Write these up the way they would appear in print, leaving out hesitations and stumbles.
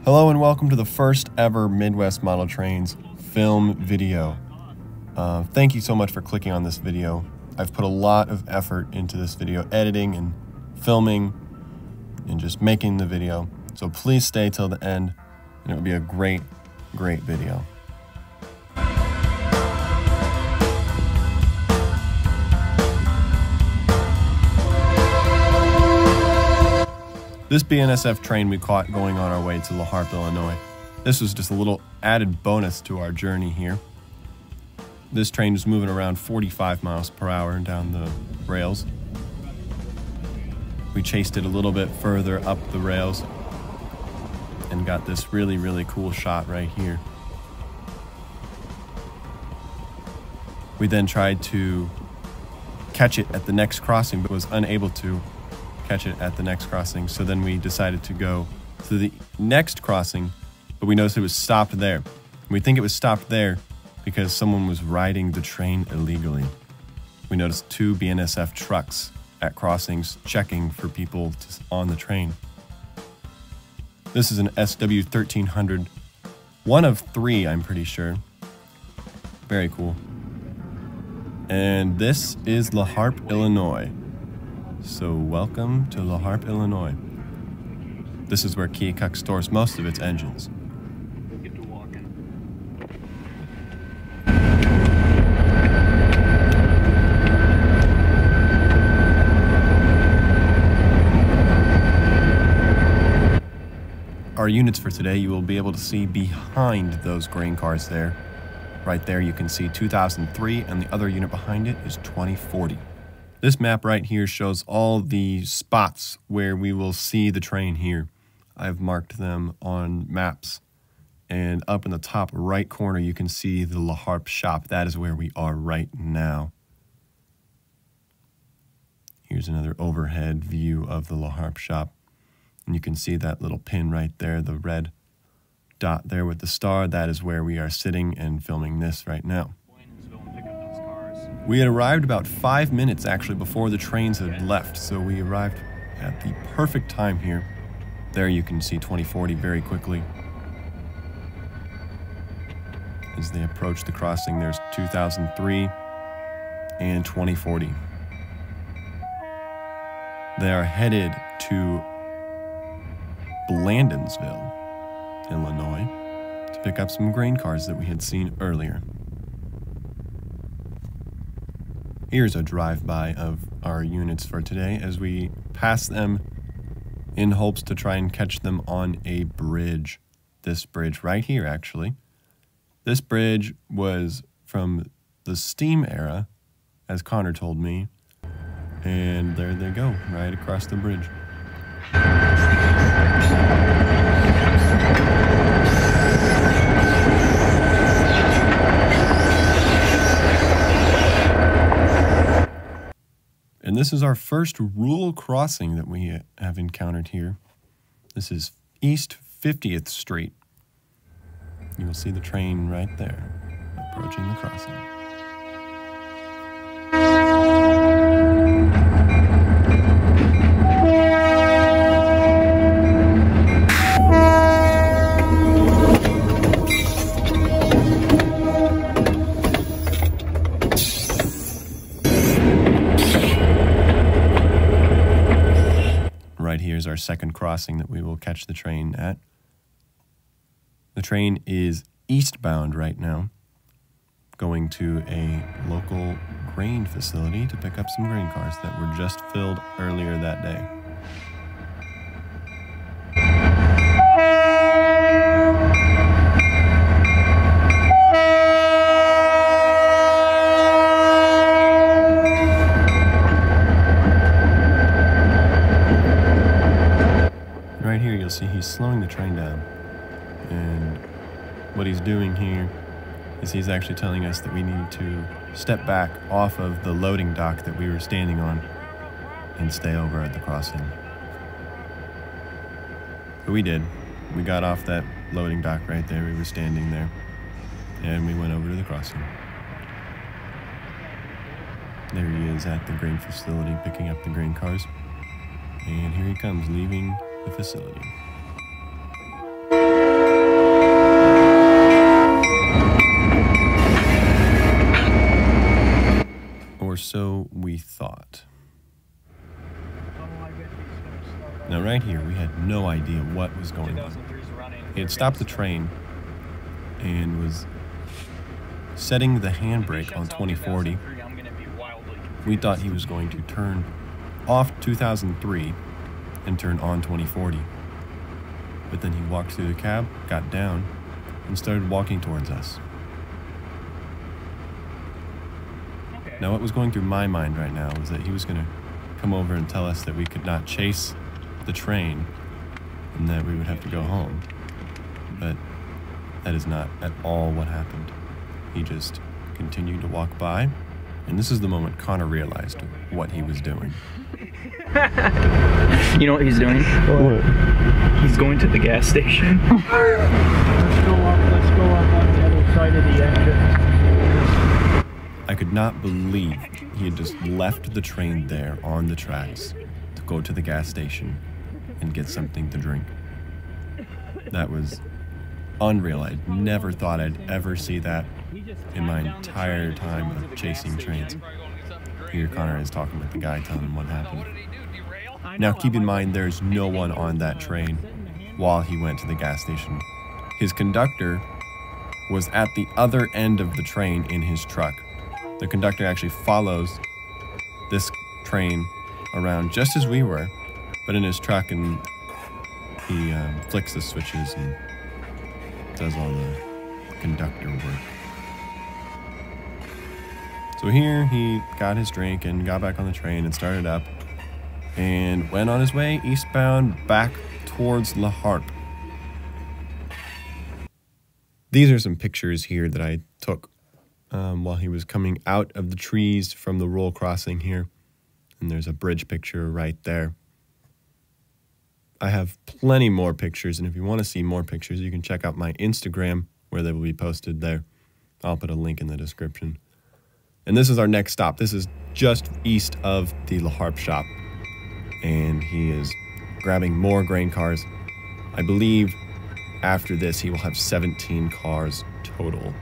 Hello and welcome to the first ever Midwest Model Trains film video. Thank you so much for clicking on this video. I've put a lot of effort into this video, editing and filming and just making the video. So please stay till the end and it will be a great video. This BNSF train we caught going on our way to La Harpe, Illinois. This was just a little added bonus to our journey here. This train was moving around 45 miles per hour down the rails. We chased it a little bit further up the rails and got this really cool shot right here. We then tried to catch it at the next crossing, but was unable to catch it at the next crossing. So then we decided to go to the next crossing, but we noticed it was stopped there. We think it was stopped there because someone was riding the train illegally. We noticed 2 BNSF trucks at crossings checking for people on the train. This is an SW 1300, one of 3, I'm pretty sure. Very cool. And this is La Harpe, Illinois. So welcome to La Harpe, Illinois. This is where Keokuk stores most of its engines. Our units for today, you will be able to see behind those grain cars there. Right there you can see 2003 and the other unit behind it is 2040. This map right here shows all the spots where we will see the train here. I've marked them on maps. And up in the top right corner, you can see the La Harpe shop. That is where we are right now. Here's another overhead view of the La Harpe shop. And you can see that little pin right there, the red dot there with the star. That is where we are sitting and filming this right now. We had arrived about 5 minutes actually before the trains had left, so we arrived at the perfect time here. There you can see 2040 very quickly. As they approach the crossing, there's 2003 and 2040. They are headed to Blandonsville, Illinois, to pick up some grain cars that we had seen earlier. Here's a drive-by of our units for today as we pass them in hopes to try and catch them on a bridge. This bridge right here, actually. This bridge was from the steam era, as Connor told me. And there they go, right across the bridge. And this is our first rural crossing that we have encountered here. This is East 50th Street. You will see the train right there, approaching the crossing. Right here is our second crossing that we will catch the train at. The train is eastbound right now, going to a local grain facility to pick up some grain cars that were just filled earlier that day. Right here you'll see he's slowing the train down, and what he's doing here is he's actually telling us that we need to step back off of the loading dock that we were standing on and stay over at the crossing. But we did. We got off that loading dock right there. We were standing there and we went over to the crossing. There he is at the grain facility picking up the grain cars. And here he comes, leaving the facility. idea what was going on. He had stopped the train and was setting the handbrake on 2040. We thought he was going to turn off 2003 and turn on 2040. But then he walked through the cab, got down, and started walking towards us. Now what was going through my mind right now was that he was going to come over and tell us that we could not chase the train and that we would have to go home. But that is not at all what happened. He just continued to walk by, and this is the moment Connor realized what he was doing. You know what he's doing? What? He's going to the gas station. Let's go up on the other side of the entrance. I could not believe he had just left the train there on the tracks to go to the gas station and get something to drink. That was unreal. I never thought I'd ever see that in my entire time of chasing trains. Here Connor is talking with the guy, telling him what happened. Now keep in mind there's no one on that train while he went to the gas station. His conductor was at the other end of the train in his truck. The conductor actually follows this train around just as we were, but in his truck, and he flicks the switches and does all the conductor work. So here he got his drink and got back on the train and started up and went on his way eastbound back towards La Harpe. These are some pictures here that I took while he was coming out of the trees from the rural crossing here. And there's a bridge picture right there. I have plenty more pictures, and if you want to see more pictures, you can check out my Instagram where they will be posted there. I'll put a link in the description. And this is our next stop. This is just east of the La Harpe shop. And he is grabbing more grain cars. I believe after this he will have 17 cars total.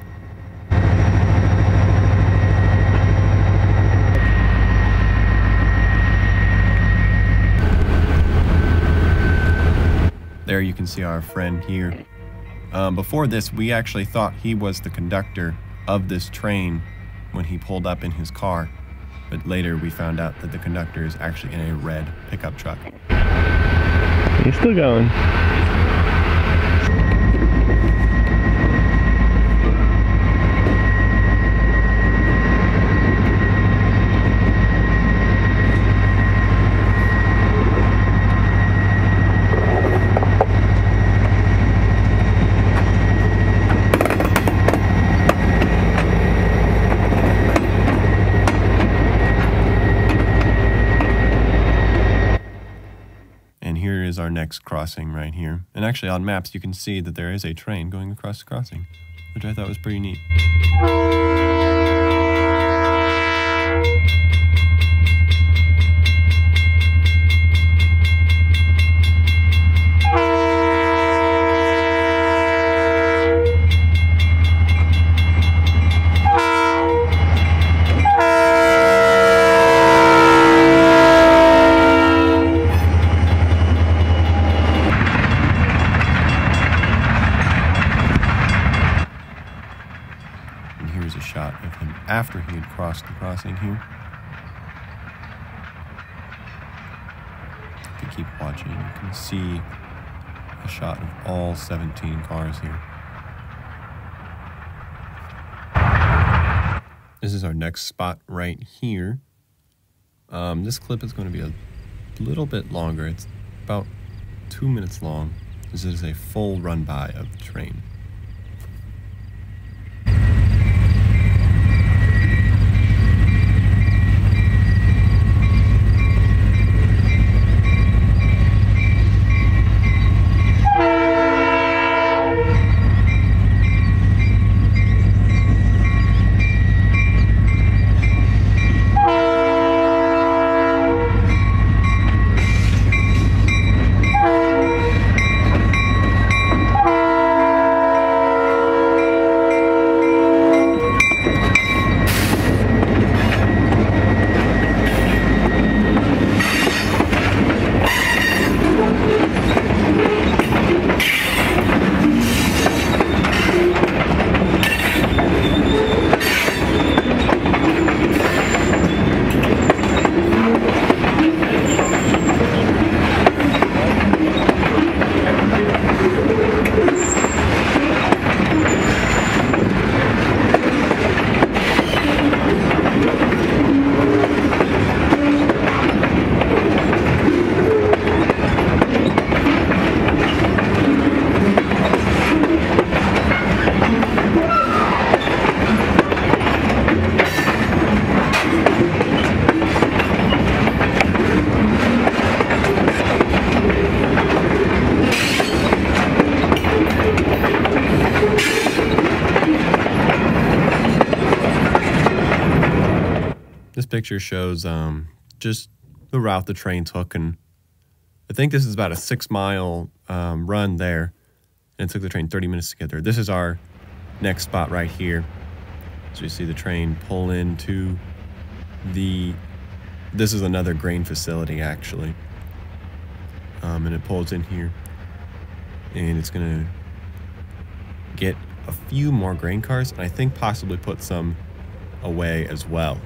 There you can see our friend here. Before this, we actually thought he was the conductor of this train when he pulled up in his car. But later we found out that the conductor is actually in a red pickup truck. He's still going. Our next crossing right here. And actually on maps you can see that there is a train going across the crossing, which I thought was pretty neat. After he had crossed the crossing here. If you keep watching, you can see a shot of all 17 cars here. This is our next spot right here. This clip is going to be a little bit longer. It's about 2 minutes long. This is a full run by of the train. picture shows just the route the train took, and I think this is about a 6-mile run there, and it took the train 30 minutes to get there. This is our next spot right here. So you see the train pull into this is another grain facility actually, and it pulls in here, and it's gonna get a few more grain cars, and I think possibly put some away as well.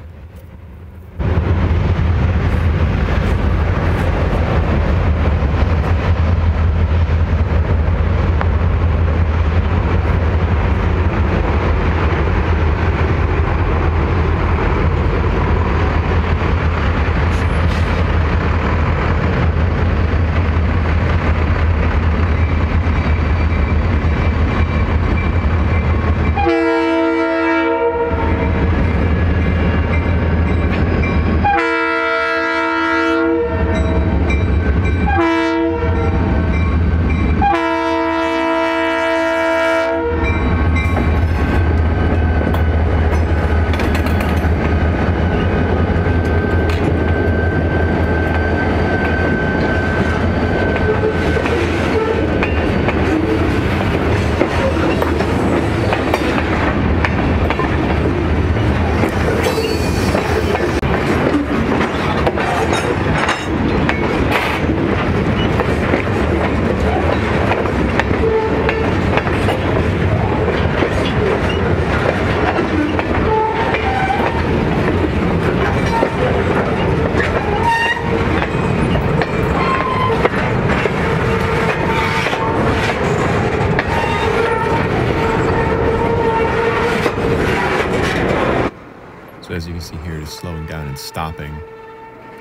So as you can see here, it is slowing down and stopping.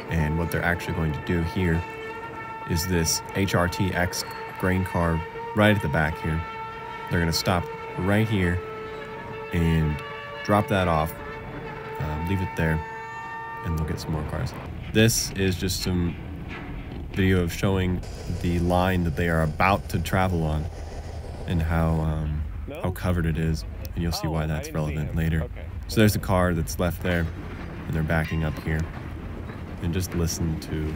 And what they're actually going to do here is this HRTX grain car right at the back here. They're going to stop right here and drop that off, leave it there, and they'll get some more cars. This is just some video of showing the line that they are about to travel on and how covered it is, and you'll see why that's relevant later. Okay. So there's a car that's left there, and they're backing up here. And just listen to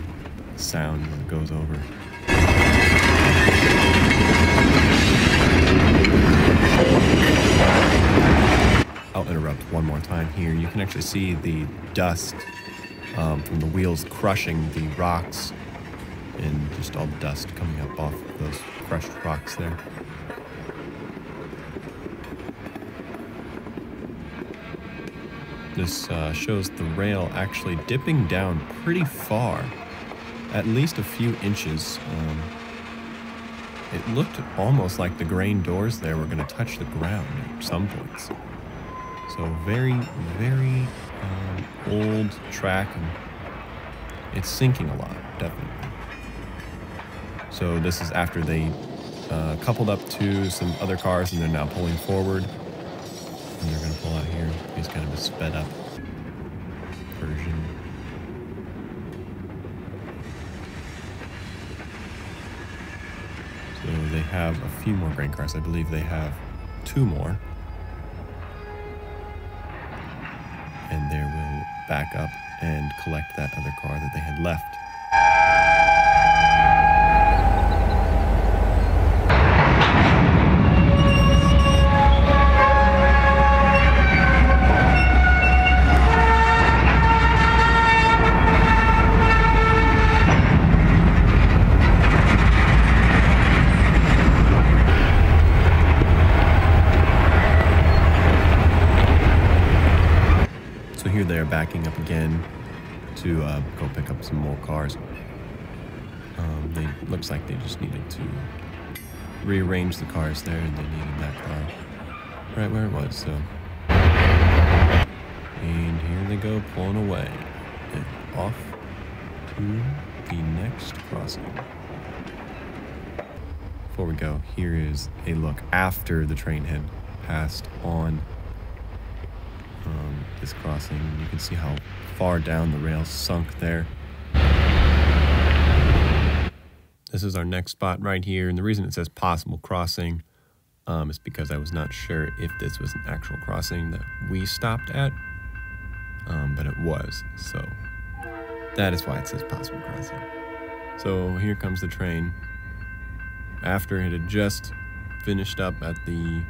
the sound when it goes over. I'll interrupt one more time here. You can actually see the dust from the wheels crushing the rocks, and just all the dust coming up off those crushed rocks there. This shows the rail actually dipping down pretty far, at least a few inches. It looked almost like the grain doors there were going to touch the ground at some points. So very, very old track, and it's sinking a lot, definitely. So this is after they coupled up to some other cars, and they're now pulling forward. And they're going to pull out here. He's kind of a sped up version. So they have a few more grain cars. I believe they have 2 more. And they will back up and collect that other car that they had left. Here they are backing up again to go pick up some more cars. Looks like they just needed to rearrange the cars there, and they needed that car right where it was. So, and here they go pulling away and off to the next crossing. Before we go, here is a look after the train had passed on this crossing. You can see how far down the rails sunk there. This is our next spot right here, and the reason it says possible crossing is because I was not sure if this was an actual crossing that we stopped at. but it was. So that is why it says possible crossing. So here comes the train. After it had just finished up at the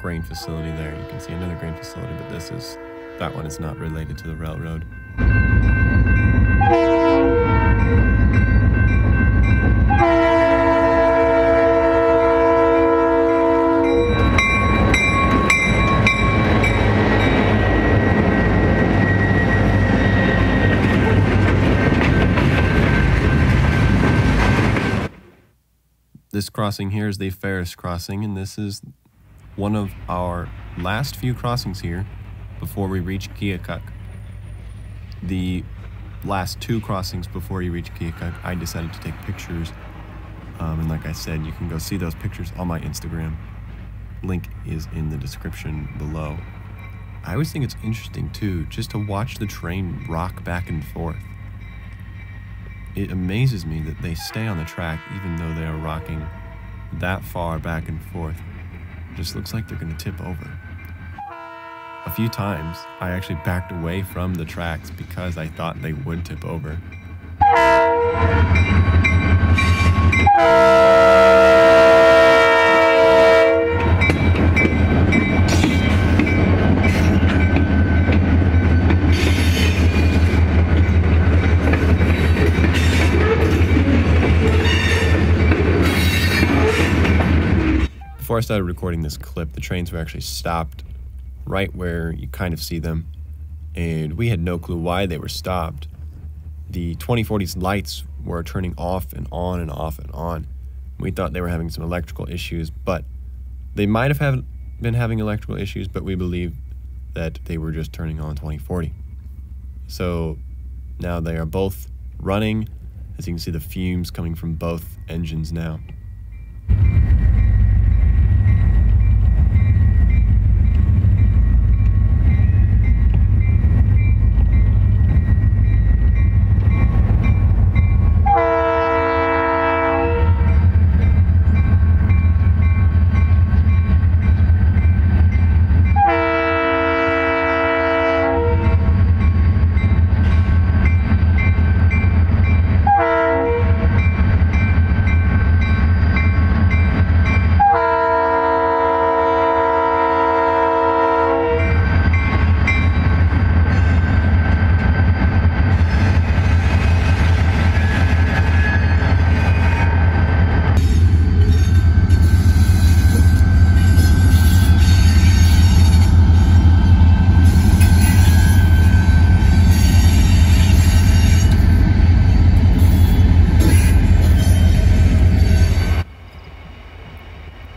grain facility there. You can see another grain facility, but that one is not related to the railroad. This crossing here is the Ferris crossing, and this is one of our last few crossings here before we reach Keokuk. The last two crossings before you reach Keokuk, I decided to take pictures, and like I said, you can go see those pictures on my Instagram. Link is in the description below. I always think it's interesting too, just to watch the train rock back and forth. It amazes me that they stay on the track even though they are rocking that far back and forth. It just looks like they're going to tip over. A few times, I actually backed away from the tracks because I thought they would tip over. Before I started recording this clip, the trains were actually stopped right where you kind of see them, and we had no clue why they were stopped. The 2040's lights were turning off and on and off and on. We thought they were having some electrical issues, but they might have been having electrical issues, but we believe that they were just turning on 2040. So now they are both running. As you can see, the fumes coming from both engines now.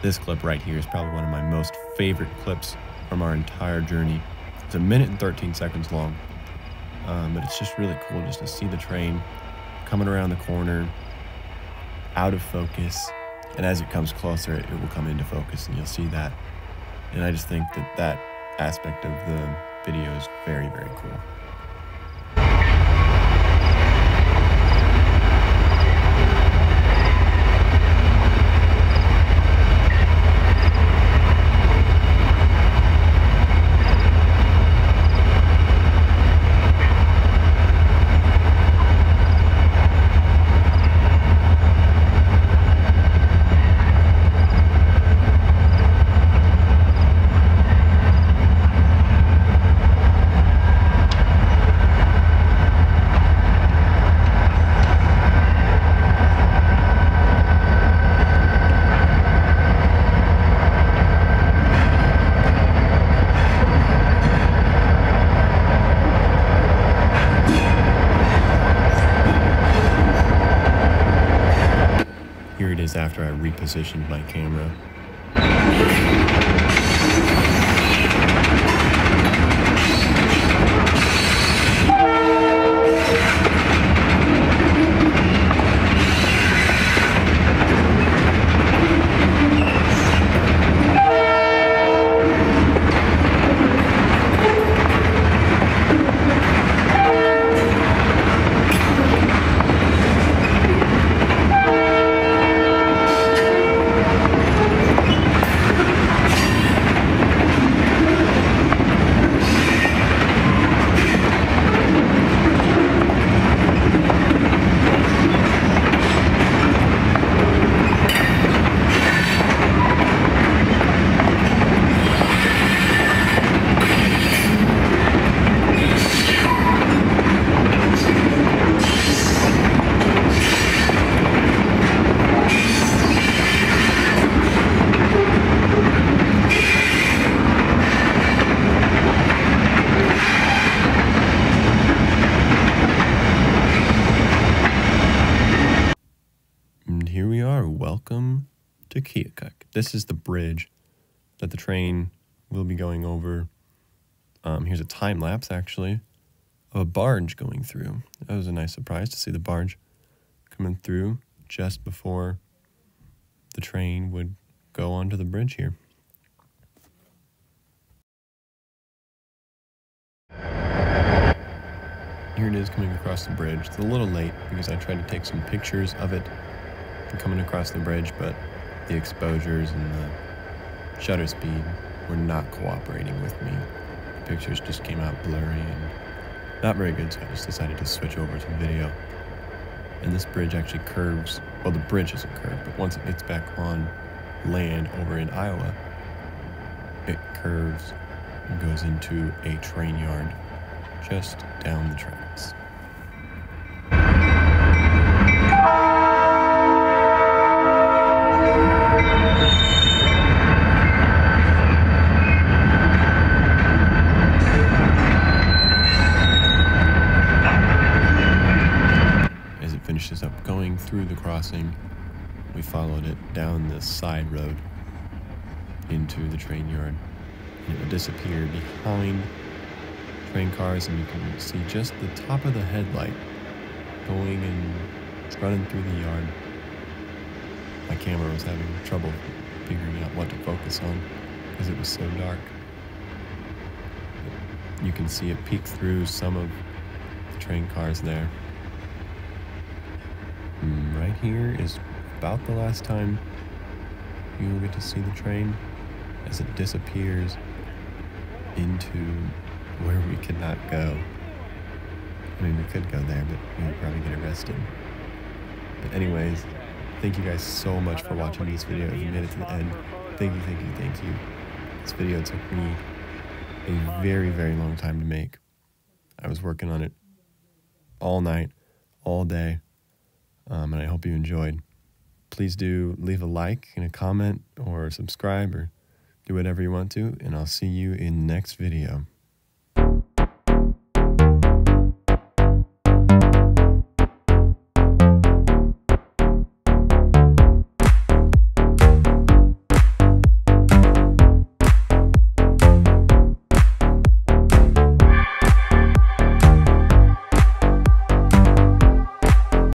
This clip right here is probably one of my most favorite clips from our entire journey. It's 1 minute and 13 seconds long, but it's just really cool just to see the train coming around the corner, out of focus, and as it comes closer, it will come into focus, and you'll see that. And I just think that that aspect of the video is very, very cool. Here it is after I repositioned my camera. Keokuk. This is the bridge that the train will be going over. Here's a time lapse, actually, of a barge going through. That was a nice surprise to see the barge coming through just before the train would go onto the bridge here. Here it is coming across the bridge. It's a little late because I tried to take some pictures of it coming across the bridge, but the exposures and the shutter speed were not cooperating with me. The pictures just came out blurry and not very good, so I just decided to switch over to video. And this bridge actually curves. Well, the bridge isn't curved, but once it gets back on land over in Iowa, it curves and goes into a train yard just down the tracks. As it finishes up going through the crossing, we followed it down this side road into the train yard, and it would disappear behind train cars, and you can see just the top of the headlight going and running through the yard. My camera was having trouble figuring out what to focus on because it was so dark. But you can see it peek through some of the train cars there. Right here is about the last time you will get to see the train as it disappears into where we could not go. I mean, we could go there, but we would probably get arrested. But anyways, thank you guys so much for watching this video. If you made it to the end, thank you, thank you, thank you. This video took me a very, very long time to make. I was working on it all night, all day, and I hope you enjoyed. Please do leave a like and a comment or subscribe or do whatever you want to, and I'll see you in the next video.